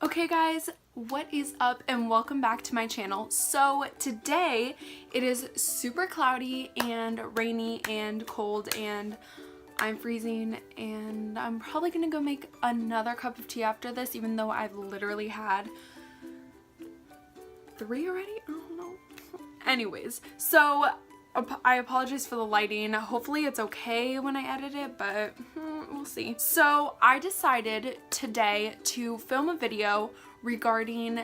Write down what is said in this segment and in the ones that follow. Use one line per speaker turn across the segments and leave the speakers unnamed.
Okay guys, what is up and welcome back to my channel. So today it is super cloudy and rainy and cold and I'm freezing and I'm probably gonna go make another cup of tea after this, even though I've literally had 3 already? I don't know. Anyways, so I apologize for the lighting. Hopefully it's okay when I edit it, but we'll see. So I decided today to film a video regarding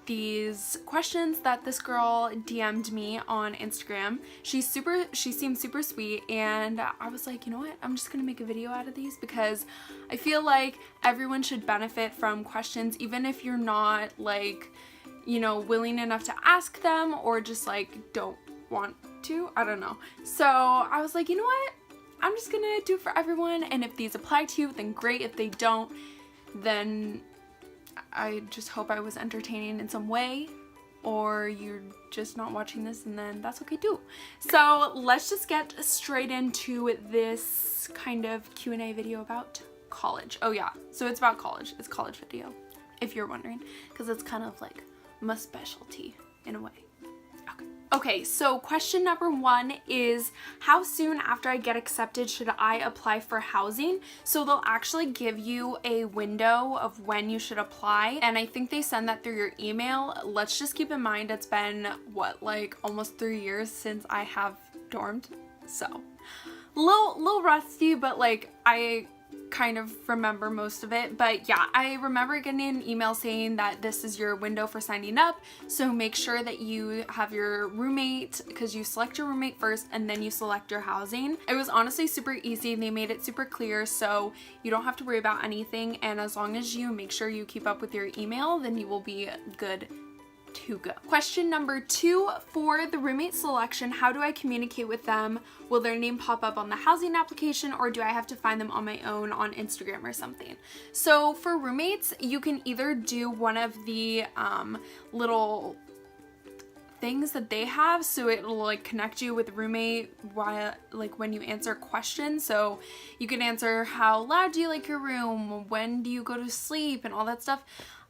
these questions that this girl DM'd me on Instagram. She seemed super sweet, and I was like, you know what? I'm just gonna make a video out of these because I feel like everyone should benefit from questions, even if you're not like, you know, willing enough to ask them or just like don't want to. I don't know. So I was like, you know what? I'm just gonna do it for everyone, and if these apply to you, then great. If they don't, then I just hope I was entertaining in some way, or you're just not watching this and then that's okay too. So let's just get straight into this kind of Q&A video about college. Oh yeah, so it's about college. It's college video, if you're wondering, because it's kind of like my specialty in a way. Okay, so question number 1 is, how soon after I get accepted should I apply for housing? So they'll actually give you a window of when you should apply, and I think they send that through your email. Let's just keep in mind it's been, what, like almost 3 years since I have dormed, so a little rusty, but like I kind of remember most of it. But yeah, I remember getting an email saying that this is your window for signing up, so make sure that you have your roommate, because you select your roommate first and then you select your housing. It was honestly super easy. They made it super clear, so you don't have to worry about anything, and as long as you make sure you keep up with your email, then you will be good to go. Question number 2, for the roommate selection, how do I communicate with them? Will their name pop up on the housing application, or do I have to find them on my own on Instagram or something? So for roommates, you can either do one of the little things that they have, so it'll like connect you with a roommate while like when you answer questions. So you can answer, how loud do you like your room, when do you go to sleep, and all that stuff.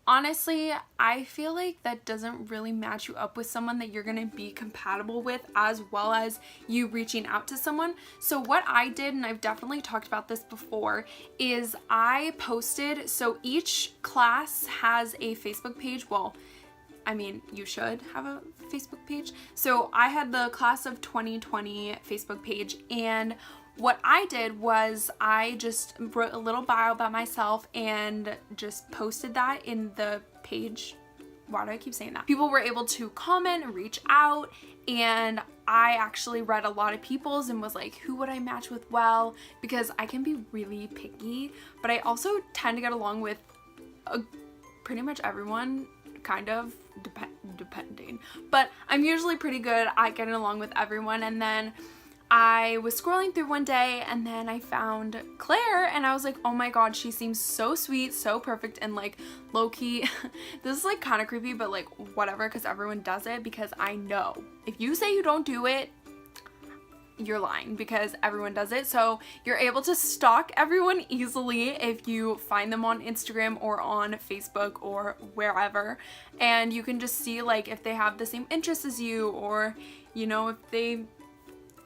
Honestly, I feel like that doesn't really match you up with someone that you're gonna be compatible with, as well as you reaching out to someone. So what I did, and I've definitely talked about this before, is I posted, so each class has a Facebook page. Well, I mean, you should have a Facebook page. So I had the class of 2020 Facebook page, and what I did was I just wrote a little bio about myself and just posted that in the page. Why do I keep saying that? People were able to comment and reach out, and I actually read a lot of people's and was like, who would I match with well? Because I can be really picky, but I also tend to get along with pretty much everyone, kind of depending. But I'm usually pretty good at getting along with everyone. And then I was scrolling through one day and then I found Claire, and I was like, oh my god, she seems so sweet, so perfect, and like low-key this is like kind of creepy, but like whatever, because everyone does it. Because I know if you say you don't do it, you're lying, because everyone does it. So you're able to stalk everyone easily if you find them on Instagram or on Facebook or wherever, and you can just see like if they have the same interests as you, or you know, if they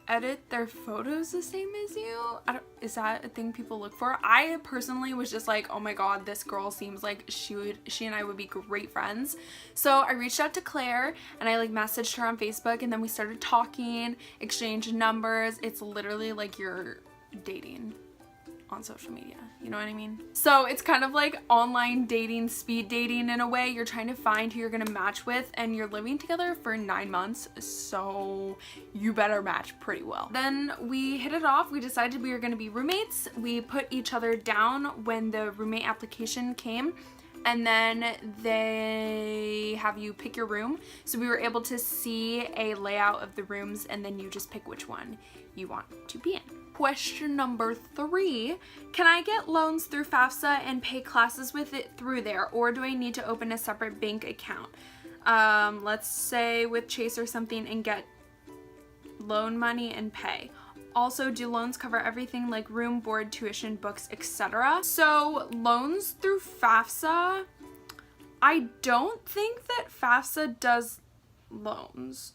edit their photos the same as you. Is that a thing people look for? I personally was just like, oh my god, this girl seems like she and I would be great friends. So I reached out to Claire and I like messaged her on Facebook, and then we started talking, exchanged numbers. It's literally like you're dating on social media, you know what I mean? So it's kind of like online dating, speed dating in a way. You're trying to find who you're gonna match with, and you're living together for 9 months, so you better match pretty well. Then we hit it off. We decided we were gonna be roommates. We put each other down when the roommate application came, and then they have you pick your room. So we were able to see a layout of the rooms, and then you just pick which one you want to be in. Question number 3, can I get loans through FAFSA and pay classes with it through there, or do I need to open a separate bank account? Let's say with Chase or something, and get loan money and pay. Also, do loans cover everything like room, board, tuition, books, etc.? So loans through FAFSA, I don't think that FAFSA does loans.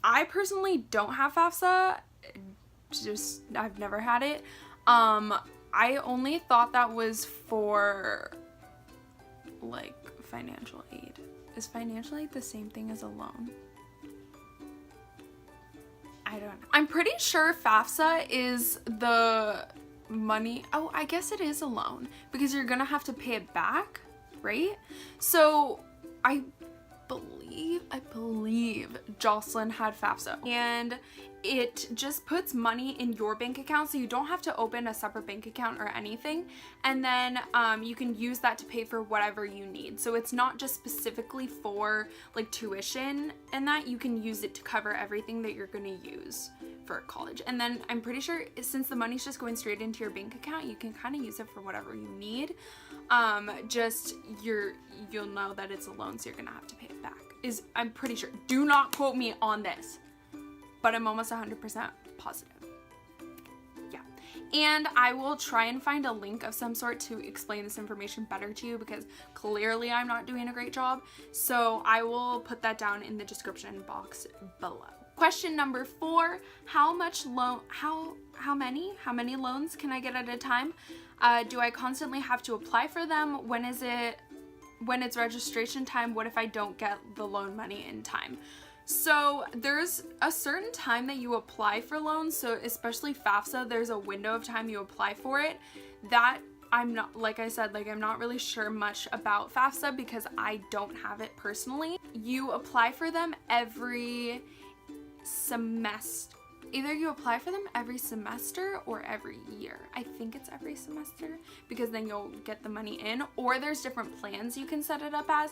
I personally don't have FAFSA, just I've never had it. I only thought that was for like financial aid. Is financial aid the same thing as a loan? I don't know. I'm pretty sure FAFSA is the money. Oh, I guess it is a loan because you're gonna have to pay it back, right? So I believe Jocelyn had FAFSA, and it just puts money in your bank account, so you don't have to open a separate bank account or anything, and then you can use that to pay for whatever you need. So it's not just specifically for like tuition and that, you can use it to cover everything that you're going to use for college. And then I'm pretty sure since the money's just going straight into your bank account, you can kind of use it for whatever you need. Just you'll know that it's a loan, so you're gonna have to pay it back. I'm pretty sure. Do not quote me on this, but I'm almost 100% positive. Yeah. And I will try and find a link of some sort to explain this information better to you, because clearly I'm not doing a great job. So I will put that down in the description box below. Question number 4, how many loans can I get at a time? Do I constantly have to apply for them? When it's registration time, what if I don't get the loan money in time? So there's a certain time that you apply for loans. So especially FAFSA, there's a window of time you apply for it. That I'm not, like I said, like I'm not really sure much about FAFSA because I don't have it personally. You apply for them every semester. Either you apply for them every semester or every year. I think it's every semester because then you'll get the money in, or there's different plans you can set it up as.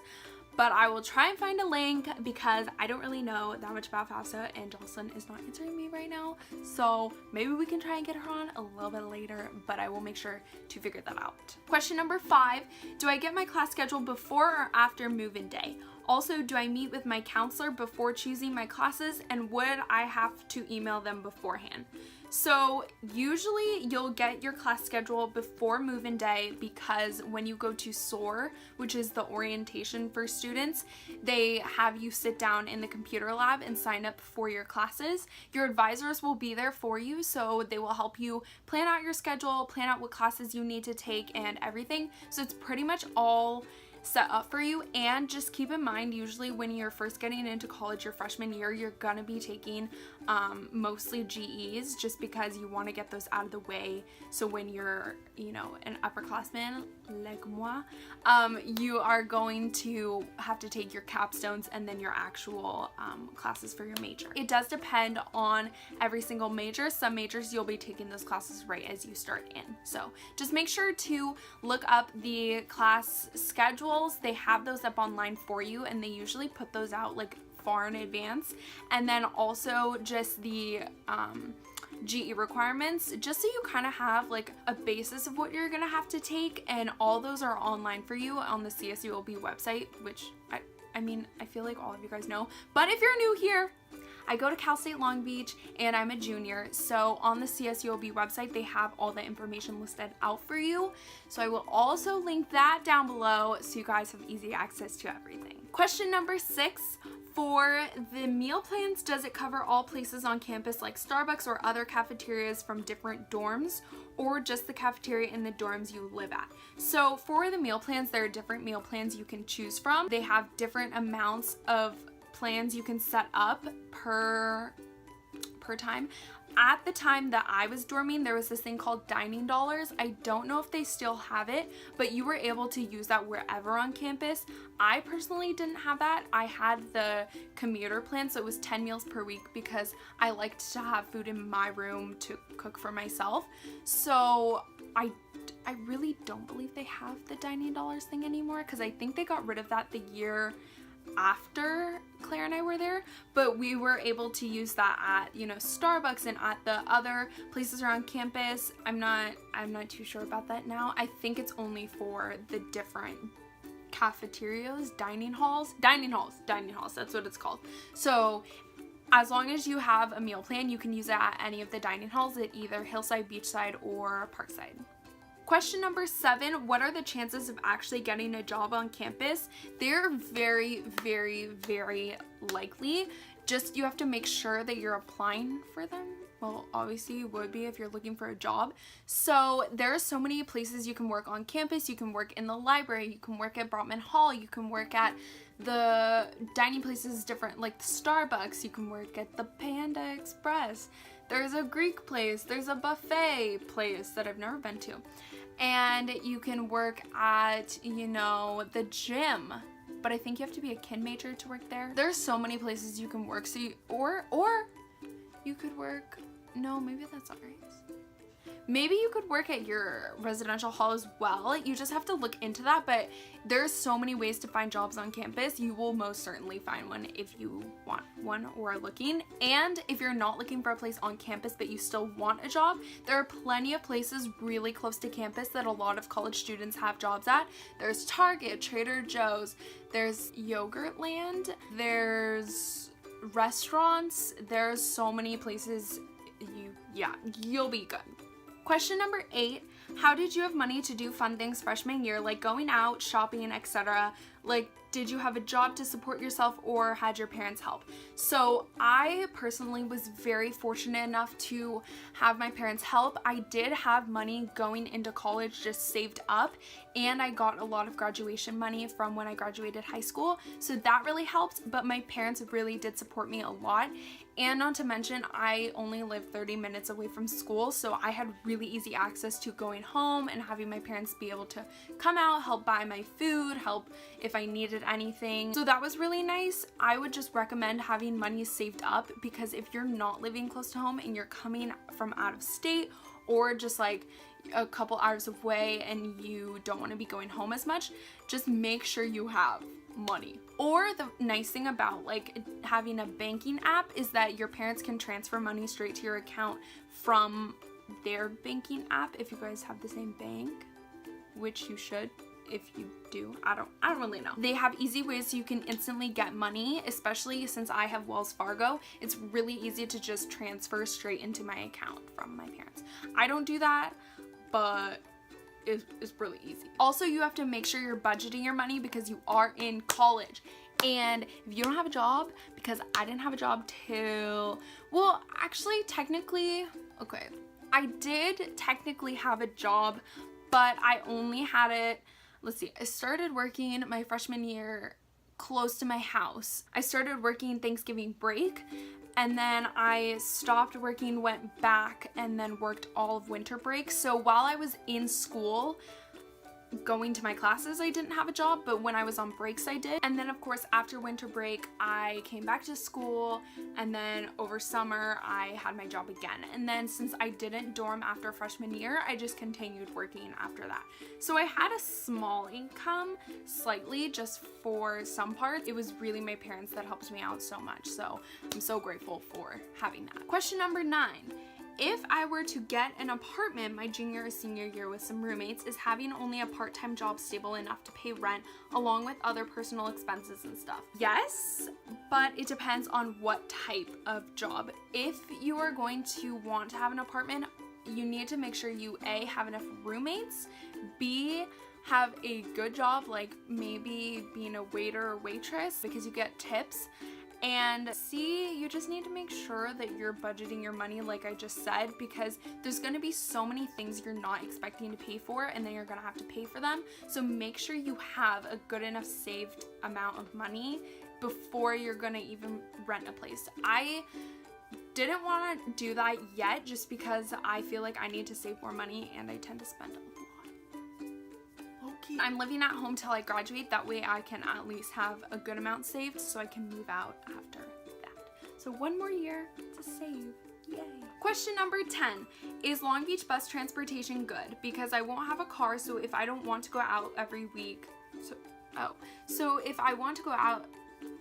But I will try and find a link because I don't really know that much about FAFSA, and Jocelyn is not answering me right now. So maybe we can try and get her on a little bit later, but I will make sure to figure that out. Question number 5, do I get my class schedule before or after move-in day? Also, do I meet with my counselor before choosing my classes, and would I have to email them beforehand? So usually you'll get your class schedule before move-in day, because when you go to SOAR, which is the orientation for students, they have you sit down in the computer lab and sign up for your classes. Your advisors will be there for you, so they will help you plan out your schedule, plan out what classes you need to take and everything. So it's pretty much all set up for you. And just keep in mind, usually when you're first getting into college your freshman year, you're gonna be taking mostly GEs, just because you want to get those out of the way, so when you're, you know, an upperclassman like moi, you are going to have to take your capstones and then your actual classes for your major. It does depend on every single major. Some majors you'll be taking those classes right as you start in, so just make sure to look up the class schedules. They have those up online for you, and they usually put those out like far in advance. And then also just the GE requirements, just so you kind of have like a basis of what you're gonna have to take, and all those are online for you on the CSULB website, which I mean, I feel like all of you guys know, but if you're new here, I go to Cal State Long Beach and I'm a junior, so on the CSULB website they have all the information listed out for you. So I will also link that down below so you guys have easy access to everything. Question number 6, for the meal plans, does it cover all places on campus like Starbucks or other cafeterias from different dorms, or just the cafeteria in the dorms you live at? So for the meal plans, there are different meal plans you can choose from. They have different amounts of plans you can set up per time. At the time that I was dorming, there was this thing called dining dollars. I don't know if they still have it, but you were able to use that wherever on campus. I personally didn't have that. I had the commuter plan, so it was 10 meals per week because I liked to have food in my room to cook for myself. So I really don't believe they have the dining dollars thing anymore, because I think they got rid of that the year after Claire and I were there, but we were able to use that at, you know, Starbucks and at the other places around campus. I'm not too sure about that now. I think it's only for the different cafeterias, dining halls, that's what it's called. So As long as you have a meal plan, you can use it at any of the dining halls at either Hillside, Beachside, or Parkside. Question number 7, what are the chances of actually getting a job on campus? They're very, very, very likely. Just you have to make sure that you're applying for them. Well, obviously you would be if you're looking for a job. So there are so many places you can work on campus. You can work in the library, you can work at Brotman Hall, you can work at the dining places different, like the Starbucks, you can work at the Panda Express. There's a Greek place, there's a buffet place that I've never been to. And you can work at, you know, the gym. But I think you have to be a kin major to work there. There's so many places you can work. So you, or you could work, no, maybe that's not right. Maybe you could work at your residential hall as well. You just have to look into that, but there's so many ways to find jobs on campus. You will most certainly find one if you want one or are looking. And if you're not looking for a place on campus but you still want a job, there are plenty of places really close to campus that a lot of college students have jobs at. There's Target, Trader Joe's, there's Yogurtland, there's restaurants, there's so many places. You'll be good. Question number 8, how did you have money to do fun things freshman year, like going out, shopping, etc.? Like, did you have a job to support yourself or had your parents help? So I personally was very fortunate enough to have my parents help. I did have money going into college just saved up, and I got a lot of graduation money from when I graduated high school. So that really helped, but my parents really did support me a lot. And not to mention, I only lived 30 minutes away from school, so I had really easy access to going home and having my parents be able to come out, help buy my food, help if I needed anything. So that was really nice. I would just recommend having money saved up, because if you're not living close to home and you're coming from out of state or just like a couple hours away and you don't want to be going home as much, just make sure you have money. Or the nice thing about like having a banking app is that your parents can transfer money straight to your account from their banking app if you guys have the same bank, which you should. If you do, I don't really know. They have easy ways so you can instantly get money, especially since I have Wells Fargo. It's really easy to just transfer straight into my account from my parents. I don't do that, but it's really easy. Also, you have to make sure you're budgeting your money because you are in college. And if you don't have a job, because I didn't have a job till, well, actually, technically, okay, I did technically have a job, but I only had it, let's see, I started working my freshman year close to my house. I started working Thanksgiving break, and then I stopped working, went back, and then worked all of winter break. So while I was in school, going to my classes, I didn't have a job, but when I was on breaks I did. And then of course after winter break I came back to school, and then over summer I had my job again. And then since I didn't dorm after freshman year, I just continued working after that. So I had a small income, slightly, just for some parts. It was really my parents that helped me out so much, so I'm so grateful for having that. Question number 9. If I were to get an apartment my junior or senior year with some roommates, is having only a part-time job stable enough to pay rent along with other personal expenses and stuff? Yes, but it depends on what type of job. If you are going to want to have an apartment, you need to make sure you A, have enough roommates, B, have a good job, like maybe being a waiter or waitress because you get tips, and C, you just need to make sure that you're budgeting your money like I just said, because there's going to be so many things you're not expecting to pay for and then you're going to have to pay for them. So make sure you have a good enough saved amount of money before you're going to even rent a place. I didn't want to do that yet just because I feel like I need to save more money and I tend to spend a lot. I'm living at home till I graduate, that way I can at least have a good amount saved so I can move out after that. So one more year to save, yay. Question number 10, is Long Beach bus transportation good? Because I won't have a car, so if I don't want to go out every week, so if I want to go out,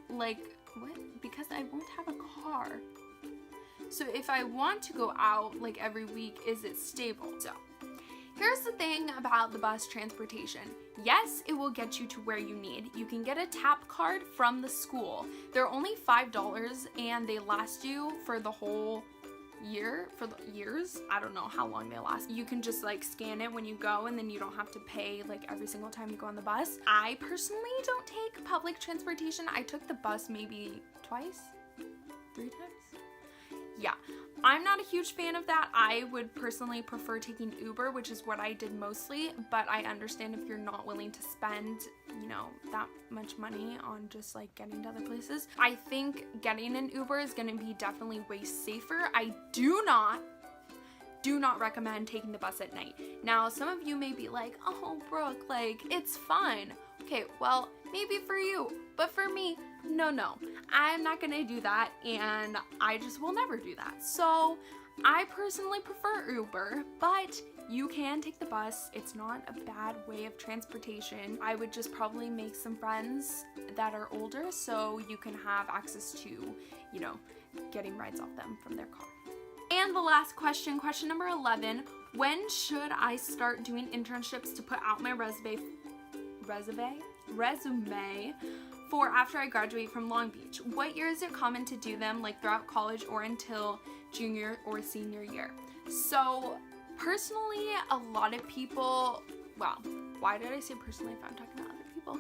like, what? Because I won't have a car. So if I want to go out like every week, is it stable? So Here's the thing about the bus transportation. Yes, it will get you to where you need. You can get a tap card from the school. They're only $5 and they last you for the whole year, for the years. I don't know how long they last. You can just like scan it when you go and then you don't have to pay like every single time you go on the bus. I personally don't take public transportation. I took the bus maybe twice, 3 times. Yeah, I'm not a huge fan of that. I would personally prefer taking Uber, which is what I did mostly, but I understand if you're not willing to spend, you know, that much money on just like getting to other places. I think getting an Uber is gonna be definitely way safer. I do not recommend taking the bus at night. Now, some of you may be like, oh, Brooke, like, it's fine. Okay, well, maybe for you, but for me, no. I'm not gonna do that, and I just will never do that. So, I personally prefer Uber, but you can take the bus. It's not a bad way of transportation. I would just probably make some friends that are older so you can have access to, you know, getting rides off them from their car. And the last question, question number 11, when should I start doing internships to put out my resume for after I graduate from Long Beach? What year is it common to do them, like throughout college or until junior or senior year? So personally, a lot of people, well, why did I say personally if I'm talking about other people?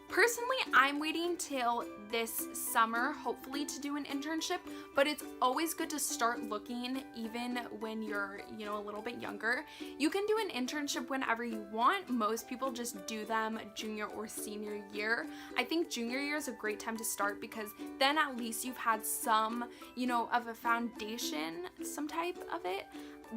Personally, I'm waiting till this summer, hopefully, to do an internship, but it's always good to start looking even when you're, you know, a little bit younger. You can do an internship whenever you want. Most people just do them junior or senior year. I think junior year is a great time to start because then at least you've had some, you know, of a foundation, some type of it,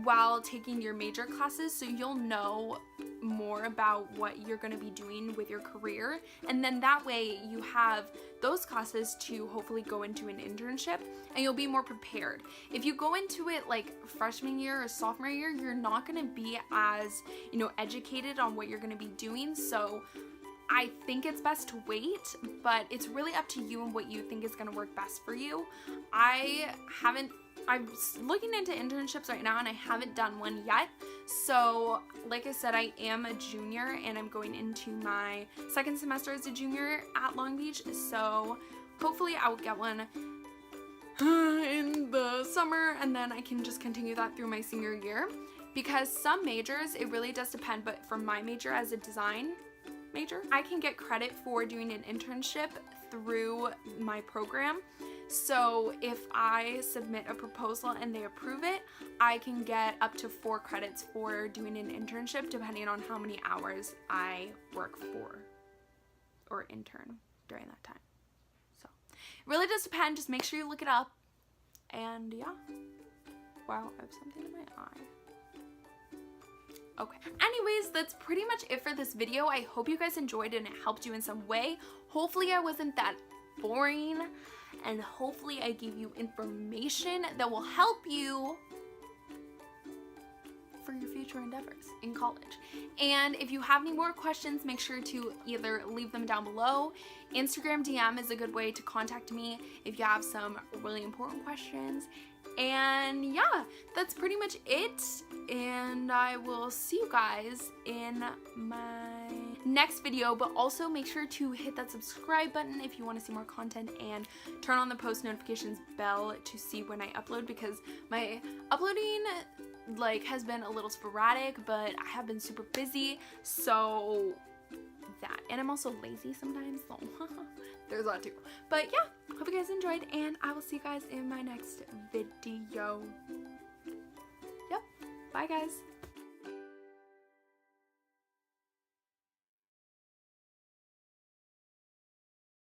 while taking your major classes, so you'll know more about what you're going to be doing with your career, and then that way you have those classes to hopefully go into an internship and you'll be more prepared. If you go into it like freshman year or sophomore year, you're not going to be as, you know, educated on what you're going to be doing, so I think it's best to wait, but it's really up to you and what you think is going to work best for you. I'm looking into internships right now and I haven't done one yet. So like I said, I am a junior and I'm going into my second semester as a junior at Long Beach. So hopefully I will get one in the summer and then I can just continue that through my senior year. Because some majors, it really does depend, but for my major as a design major, I can get credit for doing an internship through my program. So if I submit a proposal and they approve it, I can get up to 4 credits for doing an internship depending on how many hours I work for or intern during that time. So it really does depend. Just make sure you look it up. And yeah. Wow, I have something in my eye. Okay. Anyways, that's pretty much it for this video. I hope you guys enjoyed it and it helped you in some way. Hopefully I wasn't that boring, and hopefully I gave you information that will help you for your future endeavors in college. And if you have any more questions, make sure to either leave them down below. Instagram DM is a good way to contact me if you have some really important questions. And yeah, that's pretty much it. And I will see you guys in my next video, but also make sure to hit that subscribe button if you want to see more content and turn on the post notifications bell to see when I upload, because my uploading has been a little sporadic, but I have been super busy, so that, and I'm also lazy sometimes, so there's that too. But yeah, hope you guys enjoyed, and I will see you guys in my next video. Yep, bye guys.